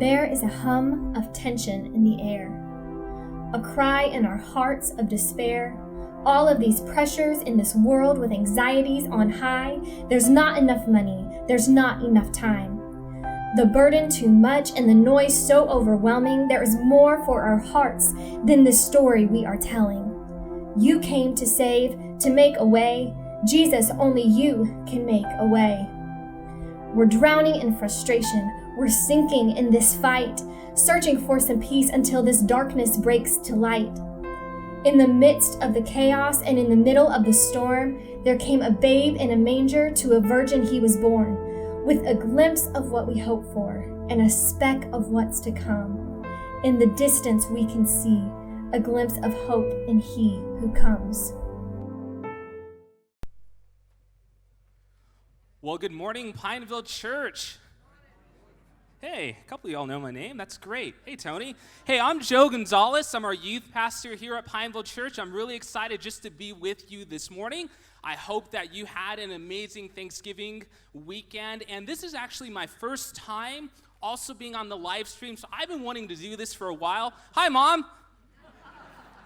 There is a hum of tension in the air, a cry in our hearts of despair. All of these pressures in this world with anxieties on high. There's not enough money, there's not enough time. The burden too much and the noise so overwhelming. There is more for our hearts than the story we are telling. You came to save, to make a way. Jesus, only you can make a way. We're drowning in frustration. We're sinking in this fight, searching for some peace until this darkness breaks to light. In the midst of the chaos and in the middle of the storm, there came a babe in a manger, to a virgin he was born, with a glimpse of what we hope for and a speck of what's to come. In the distance we can see a glimpse of hope in he who comes. Well, good morning, Pineville Church. Hey, a couple of y'all know my name. That's great. Hey, Tony. Hey, I'm Joe Gonzalez. I'm our youth pastor here at Pineville Church. I'm really excited just to be with you this morning. I hope that you had an amazing Thanksgiving weekend. And this is actually my first time also being on the live stream. So I've been wanting to do this for a while. Hi, Mom.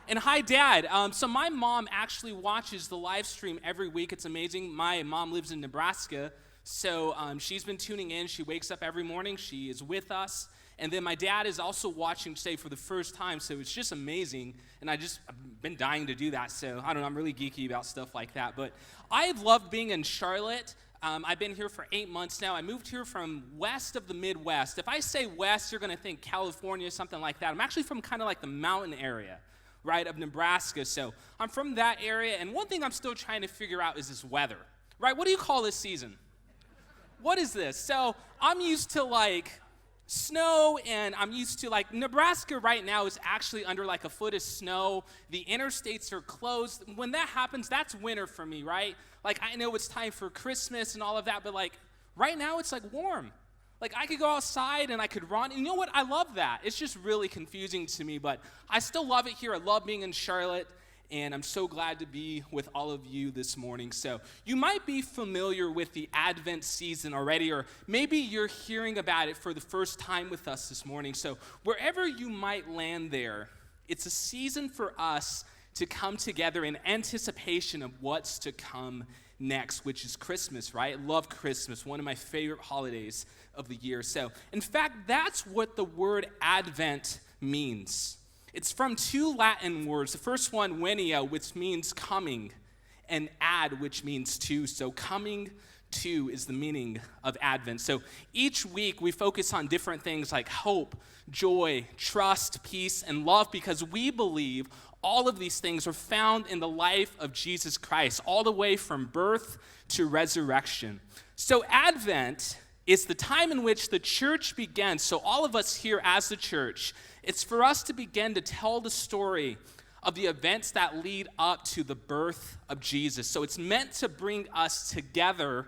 And hi, Dad. So my mom actually watches the live stream every week. It's amazing. My mom lives in Nebraska. So she's been tuning in. She wakes up every morning. She is with us. And then my dad is also watching today for the first time. So it's just amazing. And I've been dying to do that. So I don't know. I'm really geeky about stuff like that. But I've loved being in Charlotte. I've been here for 8 months now. I moved here from west of the Midwest. If I say west, you're going to think California, something like that. I'm actually from kind of like the mountain area, right, of Nebraska. So I'm from that area. And one thing I'm still trying to figure out is this weather, right? What do you call this season? What is this? So I'm used to like snow, and I'm used to like Nebraska right now is actually under like a foot of snow. The interstates are closed. When that happens, that's winter for me, right? Like I know it's time for Christmas and all of that, but like right now it's like warm. Like I could go outside and I could run. And you know what? I love that. It's just really confusing to me, but I still love it here. I love being in Charlotte. And I'm so glad to be with all of you this morning. So you might be familiar with the Advent season already, or maybe you're hearing about it for the first time with us this morning. So wherever you might land there, it's a season for us to come together in anticipation of what's to come next, which is Christmas, right? I love Christmas, one of my favorite holidays of the year. So in fact, that's what the word Advent means. It's from two Latin words. The first one, venia, which means coming, and ad, which means to. So coming to is the meaning of Advent. So each week we focus on different things like hope, joy, trust, peace, and love, because we believe all of these things are found in the life of Jesus Christ, all the way from birth to resurrection. So Advent is the time in which the church begins. So all of us here as the church, it's for us to begin to tell the story of the events that lead up to the birth of Jesus. So it's meant to bring us together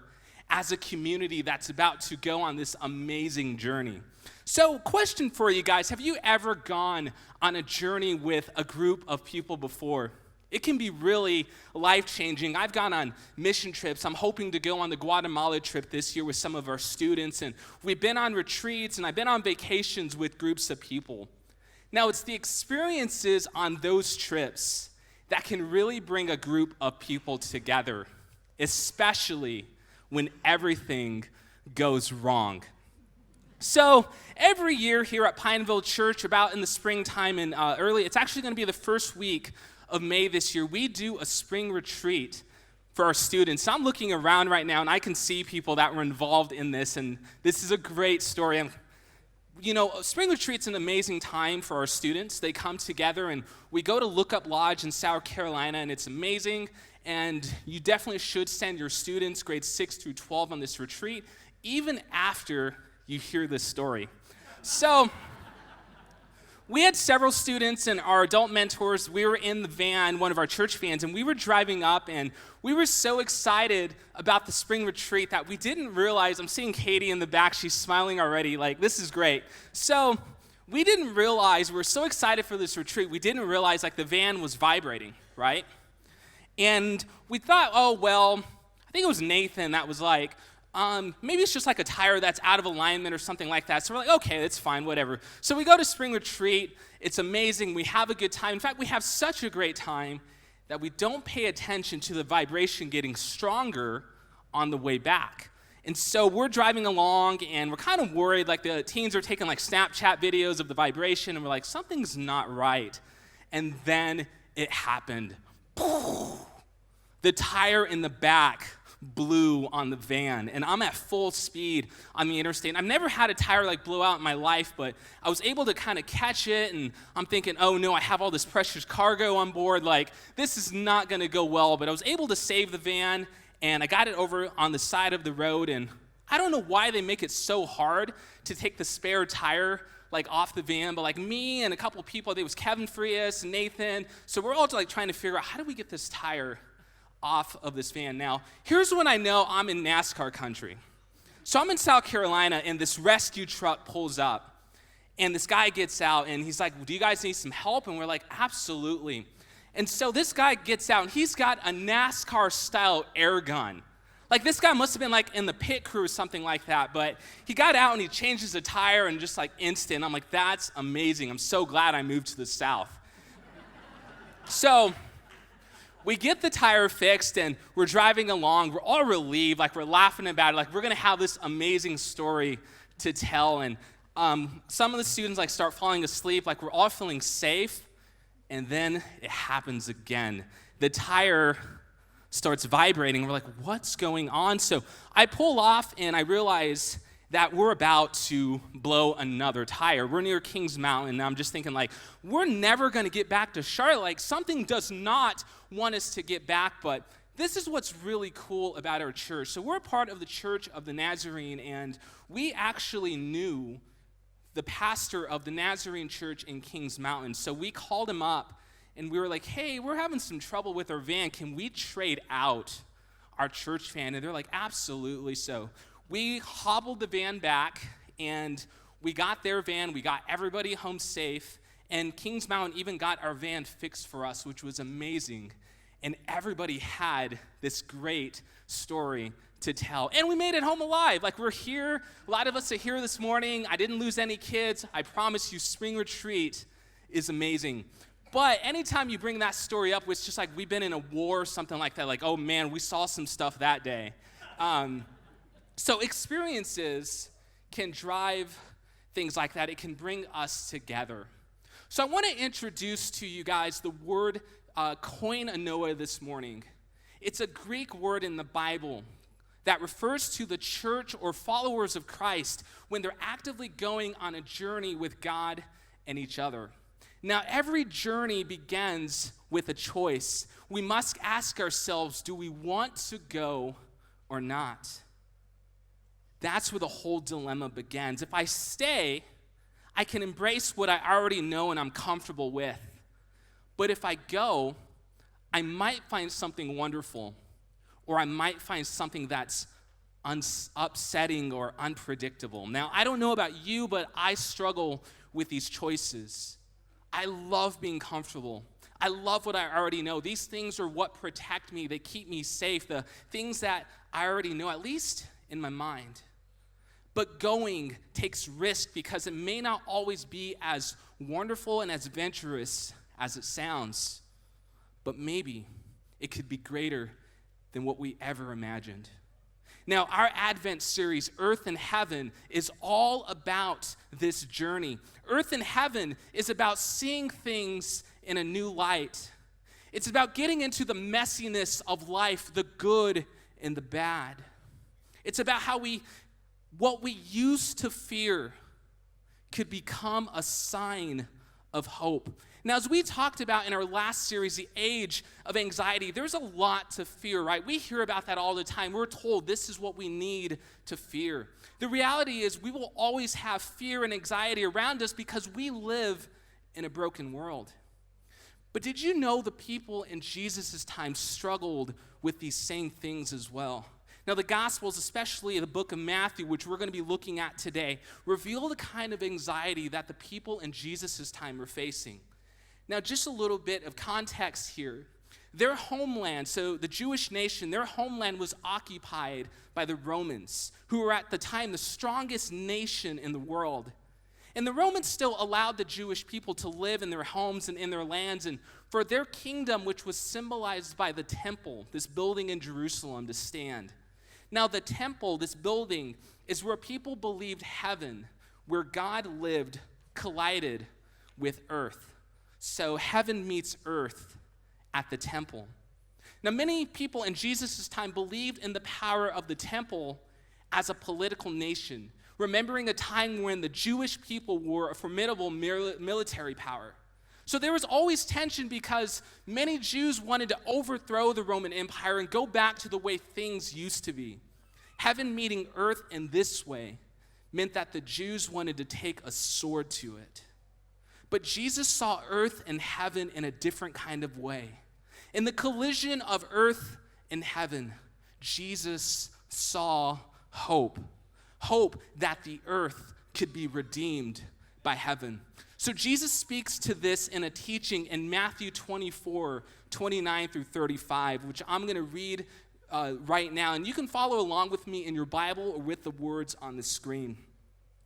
as a community that's about to go on this amazing journey. So question for you guys, have you ever gone on a journey with a group of people before? It can be really life-changing. I've gone on mission trips. I'm hoping to go on the Guatemala trip this year with some of our students, and we've been on retreats, and I've been on vacations with groups of people. Now, it's the experiences on those trips that can really bring a group of people together, especially when everything goes wrong. So every year here at Pineville Church, about in the springtime and it's actually going to be the first week of May this year, we do a spring retreat for our students. So I'm looking around right now, and I can see people that were involved in this, and this is a great story. And you know, spring retreat's an amazing time for our students. They come together, and we go to Lookup Lodge in South Carolina, and it's amazing. And you definitely should send your students, grades 6 through 12, on this retreat, even after you hear this story. So we had several students and our adult mentors. We were in the van, one of our church vans, and we were driving up, and we were so excited about the spring retreat that we didn't realize, I'm seeing Katie in the back, she's smiling already, like, this is great. So we didn't realize, we were so excited for this retreat, we didn't realize, like, the van was vibrating, right? And we thought, oh, well, I think it was Nathan that was like, maybe it's just like a tire that's out of alignment or something like that. So we're like, okay, it's fine, whatever. So we go to spring retreat. It's amazing. We have a good time. In fact, we have such a great time that we don't pay attention to the vibration getting stronger on the way back. And so we're driving along, and we're kind of worried. Like, the teens are taking like Snapchat videos of the vibration, and we're like, something's not right. And then it happened. The tire in the back blew on the van, and I'm at full speed on the interstate. I've never had a tire like blow out in my life, but I was able to kind of catch it, and I'm thinking, oh no, I have all this precious cargo on board, like this is not going to go well. But I was able to save the van, and I got it over on the side of the road. And I don't know why they make it so hard to take the spare tire like off the van, but like me and a couple of people, I think it was Kevin Frias and Nathan, so we're all like trying to figure out, how do we get this tire off of this van? Now, here's when I know I'm in NASCAR country. So I'm in South Carolina, and this rescue truck pulls up, and this guy gets out, and he's like, do you guys need some help? And we're like, absolutely. And so this guy gets out, and he's got a NASCAR-style air gun. Like, this guy must have been like in the pit crew or something like that, but he got out and he changes the tire, and just like instant, I'm like, that's amazing. I'm so glad I moved to the South. So we get the tire fixed, and we're driving along. We're all relieved, like we're laughing about it, like we're gonna have this amazing story to tell. And some of the students like start falling asleep, like we're all feeling safe, and then it happens again. The tire starts vibrating. We're like, what's going on? So I pull off, and I realize that we're about to blow another tire. We're near Kings Mountain, and I'm just thinking, like, we're never going to get back to Charlotte. Like, something does not want us to get back. But this is what's really cool about our church. So we're part of the Church of the Nazarene, and we actually knew the pastor of the Nazarene Church in Kings Mountain. So we called him up, and we were like, hey, we're having some trouble with our van. Can we trade out our church van? And they're like, absolutely. So we hobbled the van back, and we got their van. We got everybody home safe, and Kings Mountain even got our van fixed for us, which was amazing. And everybody had this great story to tell. And we made it home alive. Like, we're here. A lot of us are here this morning. I didn't lose any kids. I promise you, spring retreat is amazing. But anytime you bring that story up, it's just like we've been in a war or something like that. Like, oh man, we saw some stuff that day. So experiences can drive things like that. It can bring us together. So I want to introduce to you guys the word koinonia this morning. It's a Greek word in the Bible that refers to the church or followers of Christ when they're actively going on a journey with God and each other. Now, every journey begins with a choice. We must ask ourselves, do we want to go or not? That's where the whole dilemma begins. If I stay, I can embrace what I already know and I'm comfortable with. But if I go, I might find something wonderful, or I might find something that's upsetting or unpredictable. Now, I don't know about you, but I struggle with these choices. I love being comfortable. I love what I already know. These things are what protect me. They keep me safe. The things that I already know, at least in my mind. But going takes risk because it may not always be as wonderful and as adventurous as it sounds. But maybe it could be greater than what we ever imagined. Now, our Advent series, Earth and Heaven, is all about this journey. Earth and Heaven is about seeing things in a new light. It's about getting into the messiness of life, the good and the bad. It's about how what we used to fear could become a sign of hope. Now, as we talked about in our last series, The Age of Anxiety, there's a lot to fear, right? We hear about that all the time. We're told this is what we need to fear. The reality is we will always have fear and anxiety around us because we live in a broken world. But did you know the people in Jesus' time struggled with these same things as well? Now, the Gospels, especially the book of Matthew, which we're going to be looking at today, reveal the kind of anxiety that the people in Jesus' time were facing. Now, just a little bit of context here. their homeland, so the Jewish nation, their homeland was occupied by the Romans, who were at the time the strongest nation in the world. And the Romans still allowed the Jewish people to live in their homes and in their lands, and for their kingdom, which was symbolized by the temple, this building in Jerusalem, to stand. Now, the temple, this building, is where people believed heaven, where God lived, collided with earth. So heaven meets earth at the temple. Now, many people in Jesus' time believed in the power of the temple as a political nation, remembering a time when the Jewish people were a formidable military power. So there was always tension because many Jews wanted to overthrow the Roman Empire and go back to the way things used to be. Heaven meeting earth in this way meant that the Jews wanted to take a sword to it. But Jesus saw earth and heaven in a different kind of way. In the collision of earth and heaven, Jesus saw hope. Hope that the earth could be redeemed by heaven. So Jesus speaks to this in a teaching in Matthew 24, 29 through 35, which I'm going to read right now. And you can follow along with me in your Bible or with the words on the screen.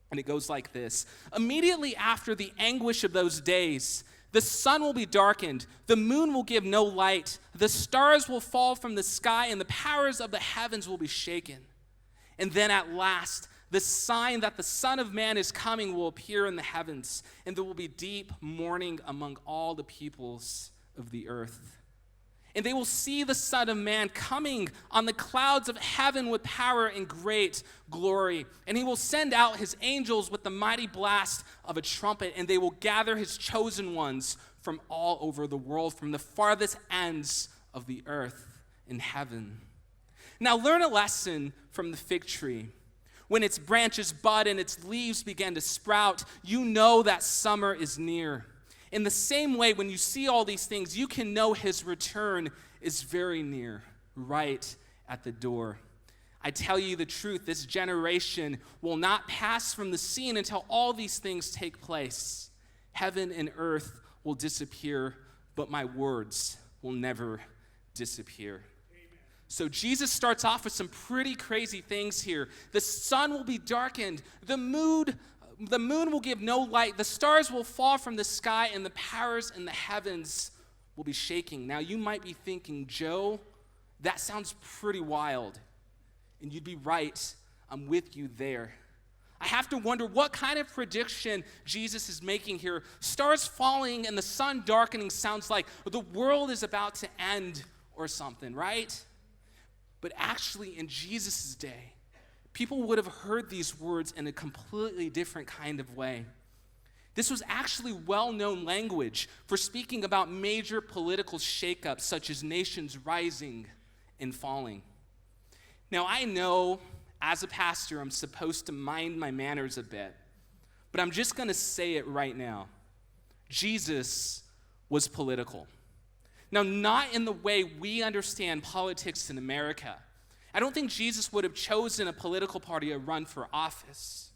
And it goes like this. Immediately after the anguish of those days, the sun will be darkened, the moon will give no light, the stars will fall from the sky, and the powers of the heavens will be shaken. And then at last, the sign that the Son of Man is coming will appear in the heavens, and there will be deep mourning among all the peoples of the earth. And they will see the Son of Man coming on the clouds of heaven with power and great glory. And he will send out his angels with the mighty blast of a trumpet, and they will gather his chosen ones from all over the world, from the farthest ends of the earth in heaven. Now learn a lesson from the fig tree. When its branches bud and its leaves begin to sprout, you know that summer is near. In the same way, when you see all these things, you can know his return is very near, right at the door. I tell you the truth, this generation will not pass from the scene until all these things take place. Heaven and earth will disappear, but my words will never disappear. So Jesus starts off with some pretty crazy things here. The sun will be darkened. The moon will give no light. The stars will fall from the sky, and the powers in the heavens will be shaking. Now, you might be thinking, Joe, that sounds pretty wild. And you'd be right. I'm with you there. I have to wonder what kind of prediction Jesus is making here. Stars falling and the sun darkening sounds like the world is about to end or something, right? But actually, in Jesus' day, people would have heard these words in a completely different kind of way. This was actually well-known language for speaking about major political shakeups, such as nations rising and falling. Now, I know as a pastor, I'm supposed to mind my manners a bit, but I'm just going to say it right now. Jesus was political. Now, not in the way we understand politics in America. I don't think Jesus would have chosen a political party to run for office.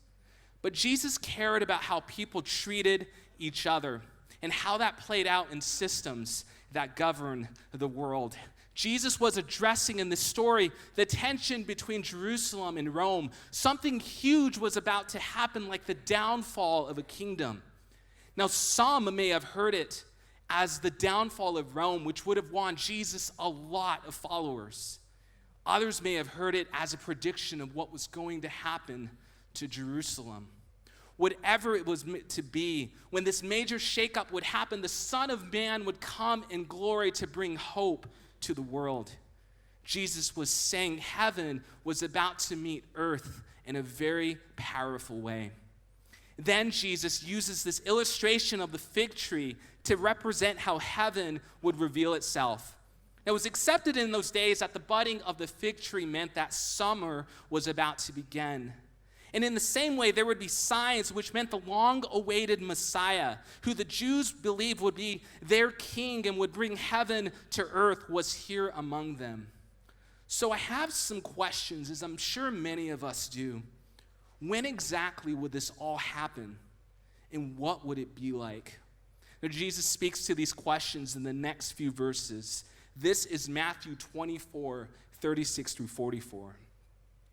But Jesus cared about how people treated each other and how that played out in systems that govern the world. Jesus was addressing in this story the tension between Jerusalem and Rome. Something huge was about to happen, like the downfall of a kingdom. Now, some may have heard it as the downfall of Rome, which would have won Jesus a lot of followers. Others may have heard it as a prediction of what was going to happen to Jerusalem. Whatever it was meant to be, when this major shakeup would happen, the Son of Man would come in glory to bring hope to the world. Jesus was saying heaven was about to meet earth in a very powerful way. Then Jesus uses this illustration of the fig tree to represent how heaven would reveal itself. It was accepted in those days that the budding of the fig tree meant that summer was about to begin. And in the same way, there would be signs which meant the long-awaited Messiah, who the Jews believed would be their king and would bring heaven to earth, was here among them. So I have some questions, as I'm sure many of us do. When exactly would this all happen? And what would it be like? Now, Jesus speaks to these questions in the next few verses. This is Matthew 24, 36 through 44.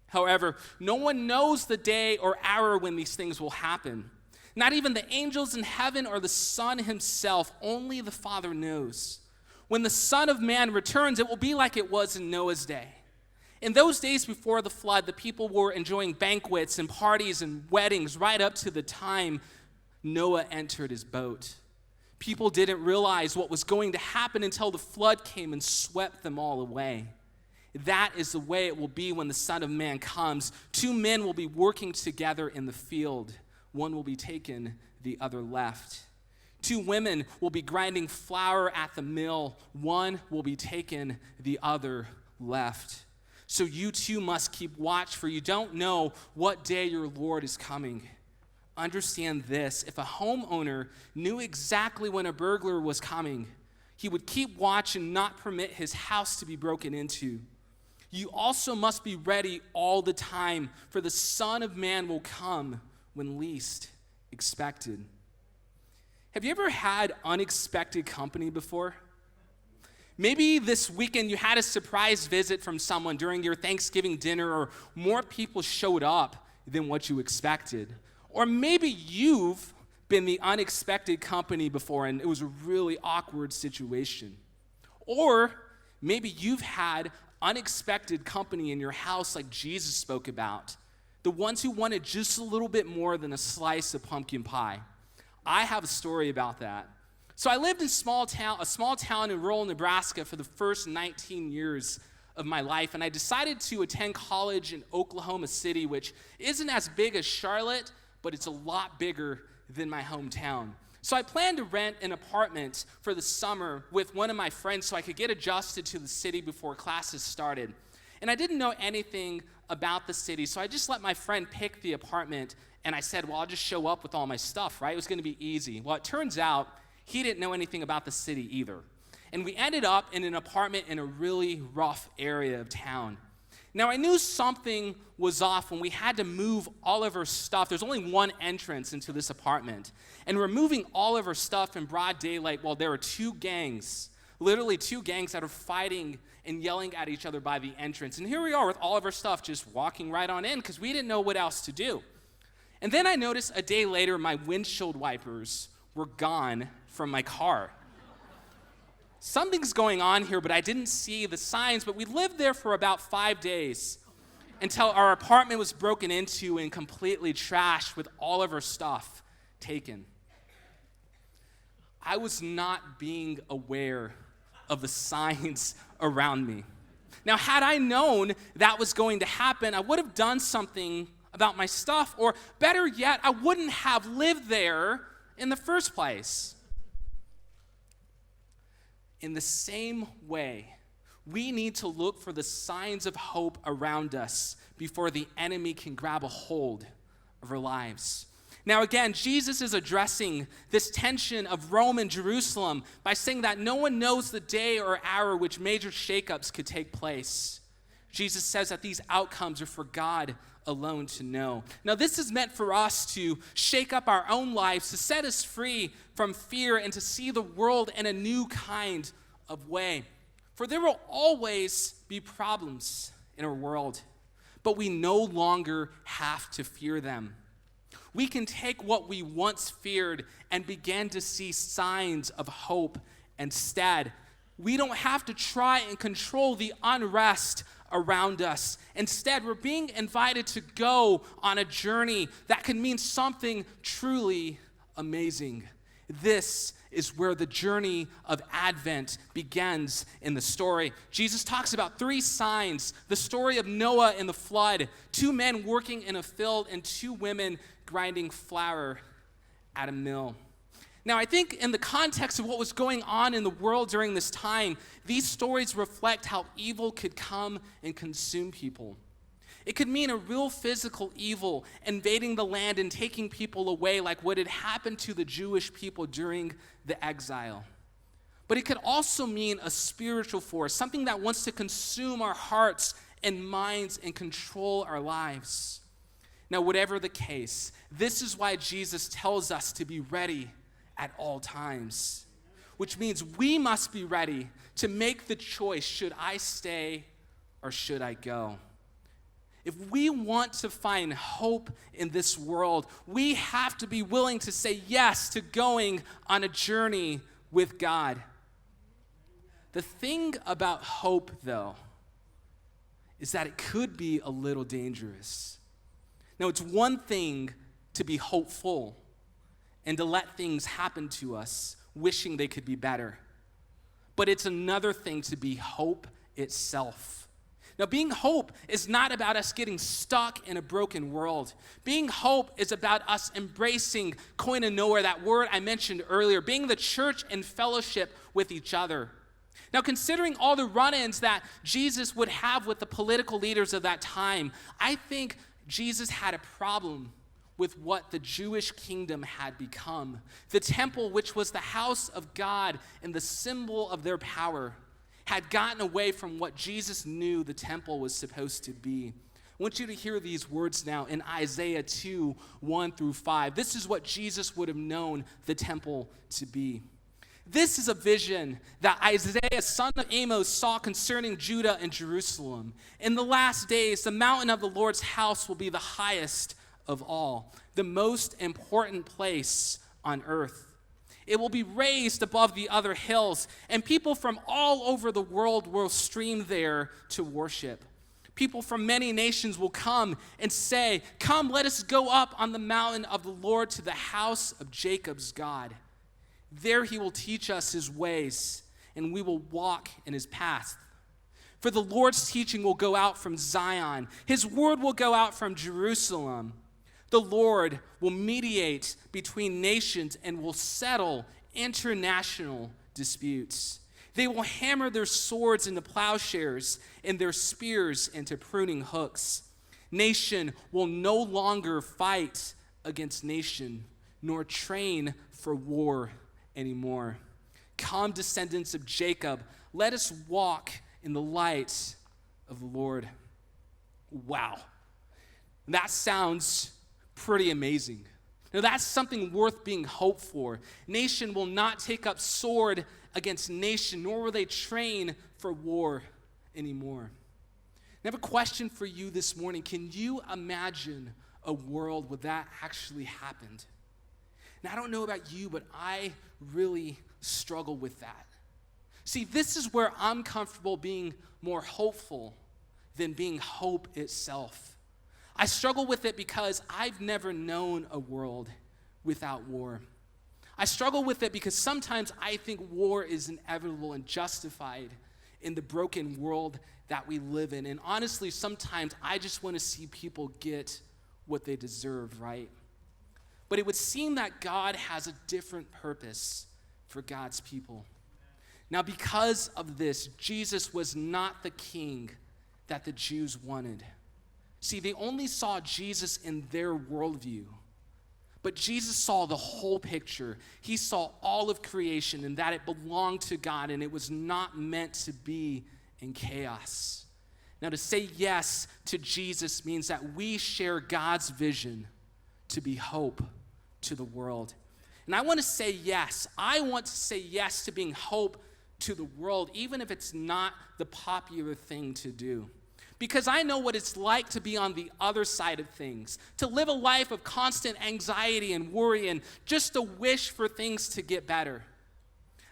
However, no one knows the day or hour when these things will happen. Not even the angels in heaven or the Son himself, only the Father knows. When the Son of Man returns, it will be like it was in Noah's day. In those days before the flood, the people were enjoying banquets and parties and weddings right up to the time Noah entered his boat. People didn't realize what was going to happen until the flood came and swept them all away. That is the way it will be when the Son of Man comes. Two men will be working together in the field. One will be taken, the other left. Two women will be grinding flour at the mill. One will be taken, the other left. So you too must keep watch, for you don't know what day your Lord is coming. Understand this: if a homeowner knew exactly when a burglar was coming, he would keep watch and not permit his house to be broken into. You also must be ready all the time, for the Son of Man will come when least expected. Have you ever had unexpected company before? Maybe this weekend you had a surprise visit from someone during your Thanksgiving dinner, or more people showed up than what you expected. Or maybe you've been the unexpected company before and it was a really awkward situation. Or maybe you've had unexpected company in your house like Jesus spoke about. The ones who wanted just a little bit more than a slice of pumpkin pie. I have a story about that. So I lived in a small town in rural Nebraska for the first 19 years of my life, and I decided to attend college in Oklahoma City, which isn't as big as Charlotte, but it's a lot bigger than my hometown. So I planned to rent an apartment for the summer with one of my friends so I could get adjusted to the city before classes started. And I didn't know anything about the city, so I just let my friend pick the apartment, and I said, well, I'll just show up with all my stuff, right? It was going to be easy. Well, it turns out he didn't know anything about the city either. And we ended up in an apartment in a really rough area of town. Now, I knew something was off when we had to move all of our stuff. There's only one entrance into this apartment. And we're moving all of our stuff in broad daylight while there are two gangs, literally two gangs that are fighting and yelling at each other by the entrance. And here we are with all of our stuff just walking right on in because we didn't know what else to do. And then I noticed a day later my windshield wipers were gone from my car. Something's going on here, but I didn't see the signs. But we lived there for about 5 days until our apartment was broken into and completely trashed with all of our stuff taken. I was not being aware of the signs around me. Now, had I known that was going to happen, I would have done something about my stuff, or better yet, I wouldn't have lived there in the first place. In the same way, we need to look for the signs of hope around us before the enemy can grab a hold of our lives. Now again, Jesus is addressing this tension of Rome and Jerusalem by saying that no one knows the day or hour which major shakeups could take place. Jesus says that these outcomes are for God alone to know. Now this is meant for us to shake up our own lives, to set us free from fear and to see the world in a new kind of way. For there will always be problems in our world, but we no longer have to fear them. We can take what we once feared and begin to see signs of hope instead. We don't have to try and control the unrest around us. Instead, we're being invited to go on a journey that can mean something truly amazing. This is where the journey of Advent begins in the story. Jesus talks about 3 signs: the story of Noah and the flood, 2 men working in a field, and 2 women grinding flour at a mill. Now, I think in the context of what was going on in the world during this time, these stories reflect how evil could come and consume people. It could mean a real physical evil invading the land and taking people away, like what had happened to the Jewish people during the exile. But it could also mean a spiritual force, something that wants to consume our hearts and minds and control our lives. Now, whatever the case, this is why Jesus tells us to be ready at all times. which means we must be ready to make the choice, should I stay or should I go? If we want to find hope in this world, we have to be willing to say yes to going on a journey with God. The thing about hope, though, is that it could be a little dangerous. Now, it's one thing to be hopeful and to let things happen to us, wishing they could be better. But it's another thing to be hope itself. Now, being hope is not about us getting stuck in a broken world. Being hope is about us embracing koinonia, that word I mentioned earlier, being the church and fellowship with each other. Now, considering all the run-ins that Jesus would have with the political leaders of that time, I think Jesus had a problem with what the Jewish kingdom had become. The temple, which was the house of God and the symbol of their power, had gotten away from what Jesus knew the temple was supposed to be. I want you to hear these words now in Isaiah 2, 1 through 5. This is what Jesus would have known the temple to be. This is a vision that Isaiah, son of Amos, saw concerning Judah and Jerusalem. In the last days, the mountain of the Lord's house will be the highest of all, the most important place on earth. It will be raised above the other hills, and people from all over the world will stream there to worship. People from many nations will come and say, "Come, let us go up on the mountain of the Lord to the house of Jacob's God. There he will teach us his ways, and we will walk in his paths. For the Lord's teaching will go out from Zion. His word will go out from Jerusalem. The Lord will mediate between nations and will settle international disputes. They will hammer their swords into plowshares and their spears into pruning hooks. Nation will no longer fight against nation, nor train for war anymore. Come, descendants of Jacob, let us walk in the light of the Lord." Wow. That sounds pretty amazing. Now, that's something worth being hoped for. Nation will not take up sword against nation, nor will they train for war anymore. I have a question for you this morning. Can you imagine a world where that actually happened? Now, I don't know about you, but I really struggle with that. See, this is where I'm comfortable being more hopeful than being hope itself. I struggle with it because I've never known a world without war. I struggle with it because sometimes I think war is inevitable and justified in the broken world that we live in. And honestly, sometimes I just want to see people get what they deserve, right? But it would seem that God has a different purpose for God's people. Now, because of this, Jesus was not the king that the Jews wanted. See, they only saw Jesus in their worldview. But Jesus saw the whole picture. He saw all of creation and that it belonged to God and it was not meant to be in chaos. Now, to say yes to Jesus means that we share God's vision to be hope to the world. And I want to say yes. I want to say yes to being hope to the world, even if it's not the popular thing to do. Because I know what it's like to be on the other side of things, to live a life of constant anxiety and worry and just a wish for things to get better.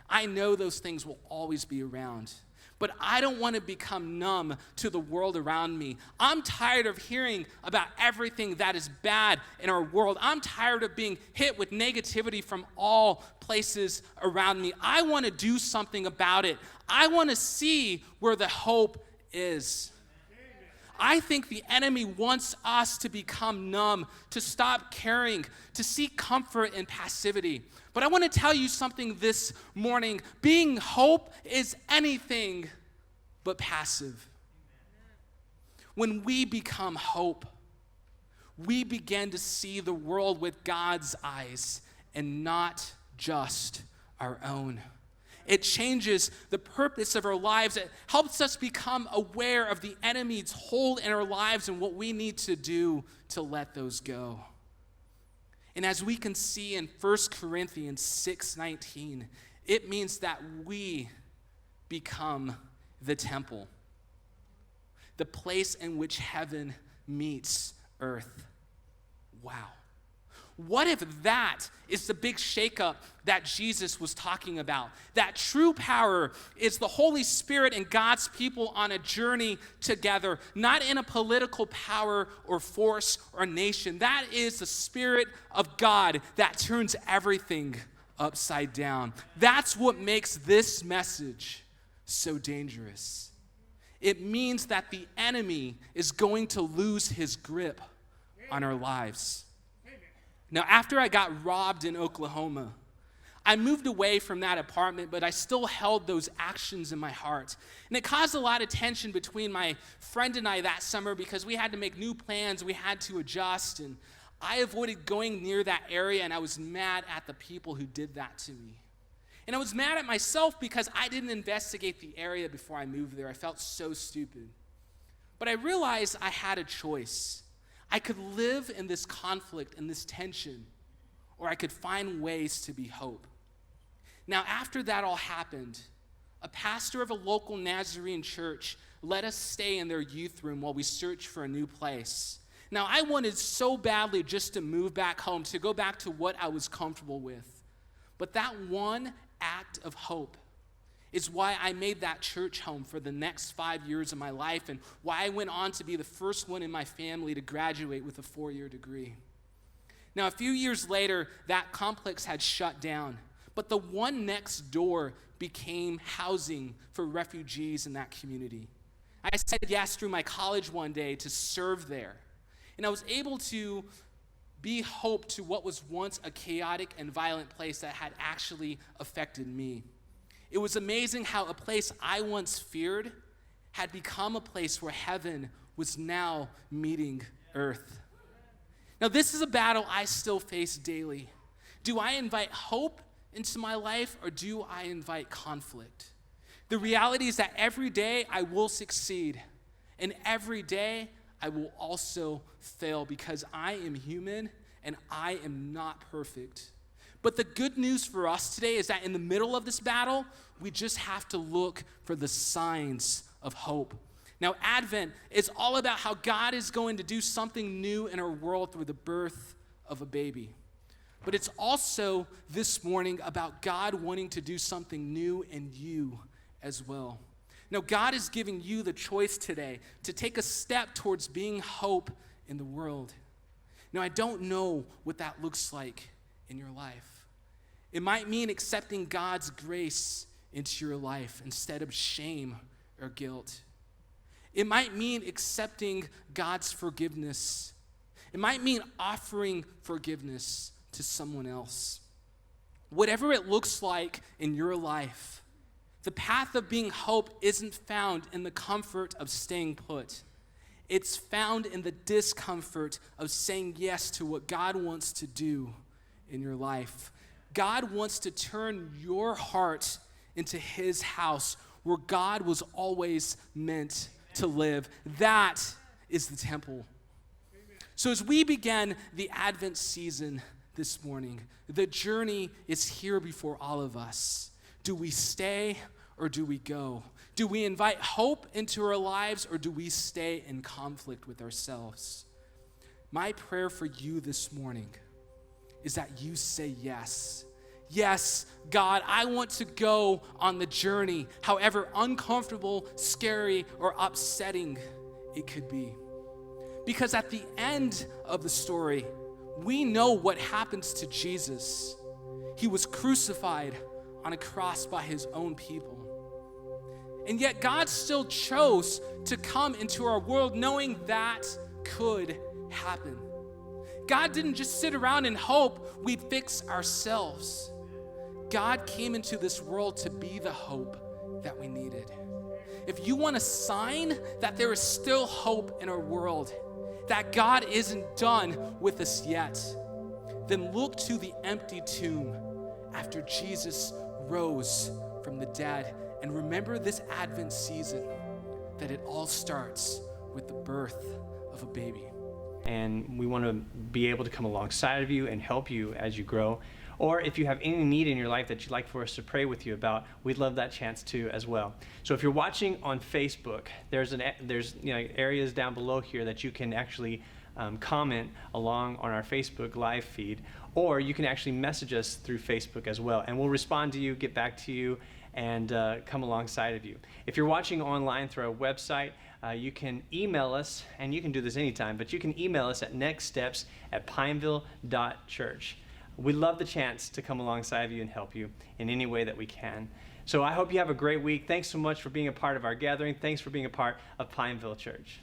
I know those things will always be around, but I don't want to become numb to the world around me. I'm tired of hearing about everything that is bad in our world. I'm tired of being hit with negativity from all places around me. I want to do something about it. I want to see where the hope is. I think the enemy wants us to become numb, to stop caring, to seek comfort in passivity. But I want to tell you something this morning. Being hope is anything but passive. When we become hope, we begin to see the world with God's eyes and not just our own. It changes the purpose of our lives. It helps us become aware of the enemy's hold in our lives and what we need to do to let those go. And as we can see in 1 Corinthians 6:19, It means that we become the temple, the place in which heaven meets earth. Wow. What if that is the big shakeup that Jesus was talking about? That true power is the Holy Spirit and God's people on a journey together, not in a political power or force or nation. That is the Spirit of God that turns everything upside down. That's what makes this message so dangerous. It means that the enemy is going to lose his grip on our lives. Now, after I got robbed in Oklahoma, I moved away from that apartment, but I still held those actions in my heart. And it caused a lot of tension between my friend and I that summer because we had to make new plans, we had to adjust, and I avoided going near that area, and I was mad at the people who did that to me. And I was mad at myself because I didn't investigate the area before I moved there. I felt so stupid. But I realized I had a choice. I could live in this conflict and this tension, or I could find ways to be hope. Now, after that all happened, a pastor of a local Nazarene church let us stay in their youth room while we searched for a new place. Now, I wanted so badly just to move back home, to go back to what I was comfortable with. But that one act of hope is why I made that church home for the next 5 years of my life and why I went on to be the first one in my family to graduate with a 4-year degree. Now, a few years later, that complex had shut down, but the one next door became housing for refugees in that community. I said yes through my college one day to serve there, and I was able to be hope to what was once a chaotic and violent place that had actually affected me. It was amazing how a place I once feared had become a place where heaven was now meeting earth. Now, this is a battle I still face daily. Do I invite hope into my life, or do I invite conflict? The reality is that every day I will succeed, and every day I will also fail because I am human and I am not perfect. But the good news for us today is that in the middle of this battle, we just have to look for the signs of hope. Now, Advent is all about how God is going to do something new in our world through the birth of a baby. But it's also this morning about God wanting to do something new in you as well. Now, God is giving you the choice today to take a step towards being hope in the world. Now, I don't know what that looks like in your life. It might mean accepting God's grace into your life instead of shame or guilt. It might mean accepting God's forgiveness. It might mean offering forgiveness to someone else. Whatever it looks like in your life, the path of being hope isn't found in the comfort of staying put. It's found in the discomfort of saying yes to what God wants to do in your life. God wants to turn your heart into his house where God was always meant to live. That is the temple. So as we begin the Advent season this morning, the journey is here before all of us. Do we stay or do we go? Do we invite hope into our lives or do we stay in conflict with ourselves? My prayer for you this morning is that you say yes. Yes, God, I want to go on the journey, however uncomfortable, scary, or upsetting it could be. Because at the end of the story, we know what happens to Jesus. He was crucified on a cross by his own people. And yet God still chose to come into our world knowing that could happen. God didn't just sit around and hope we'd fix ourselves. God came into this world to be the hope that we needed. If you want a sign that there is still hope in our world, that God isn't done with us yet, then look to the empty tomb after Jesus rose from the dead. And remember this Advent season that it all starts with the birth of a baby. And we want to be able to come alongside of you and help you as you grow. Or if you have any need in your life that you'd like for us to pray with you about, we'd love that chance too as well. So if you're watching on Facebook, there's areas down below here that you can actually comment along on our Facebook live feed, or you can actually message us through Facebook as well, and we'll respond to you, get back to you, and come alongside of you. If you're watching online through our website, you can email us, and you can do this anytime, but you can email us at nextsteps@pineville.church. We'd love the chance to come alongside of you and help you in any way that we can. So I hope you have a great week. Thanks so much for being a part of our gathering. Thanks for being a part of Pineville Church.